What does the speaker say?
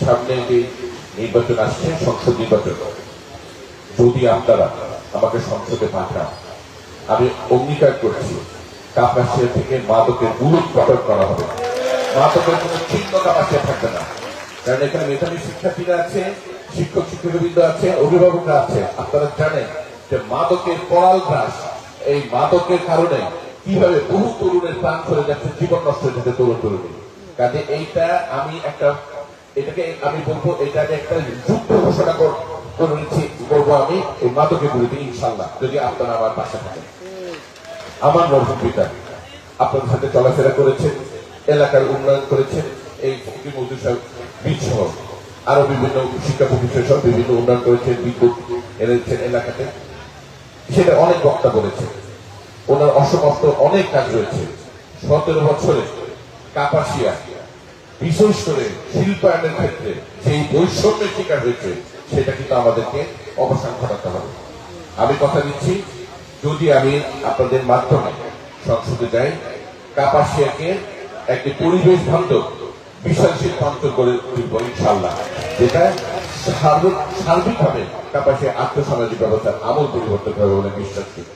সামনে যে নির্বাচন আসছে, সংসদ নির্বাচন, যদি আপনারা আমাকে সংসদে পাঠান, আমি অঙ্গীকার করছি কাপাসিয়া থেকে মাদকের মূলোৎপাটন করা হবে। মাদকের কোন চিহ্ন কাপাসিয়া থাকবে না, কারণ এখানে মেধাবী শিক্ষার্থীরা আছে, শিক্ষক শিক্ষকবৃন্দ আছে, অভিভাবকরা আছে। আপনারা জানেন যে মাদকের পড়াল গ্রাস, এই মাদকের কারণে কিভাবে বহু তরুণের প্রাণ চলে যাচ্ছে, জীবন নষ্ট হয়ে যাচ্ছে তরুণ তরুণী। কাজে এটাকে আমি বলবো, এটাকে একটা যুদ্ধ ঘোষণা করে নিচ্ছি, করবো আমি এই মাদকের বিরুদ্ধে, ইনশাল্লাহ, যদি আপনারা আমার পাশে থাকেন। আমার মরহুম পিতা আপনাদের সাথে চলাফেরা করেছেন, এলাকার উন্নয়ন করেছেন, এই ফকির মজদুর সাহেব বীজ সহ আরো বিভিন্ন শিক্ষা প্রতিষ্ঠান সহ বিভিন্ন উন্নয়ন করেছেন, বিদ্যুৎ এনেছেন এলাকাতে, সেটা অনেক বক্তা বলেছে। ওনার অসমাপ্ত অনেক কাজ রয়েছে। 17 বছরে কাপাসিয়া বিশেষ করে শিল্পায়নের ক্ষেত্রে সেই বৈষম্যের শিকার হয়েছে, সেটা কিন্তু আমাদেরকে অবসান ঘটাতে হবে। আমি কথা দিচ্ছি, যদি আমি আপনাদের মাধ্যমে সংসদে যাই, কাপাসিয়াকে একটি পরিবেশ বান্ধব বিশাল সিদ্ধান্ত করে তুলব ইনশাল্লাহ, যেটা সার্বিকভাবে কাপাসিয়া আর্থসামাজিক ব্যবস্থার আমূল পরিবর্তন হবে বলে বিশ্বাস করি।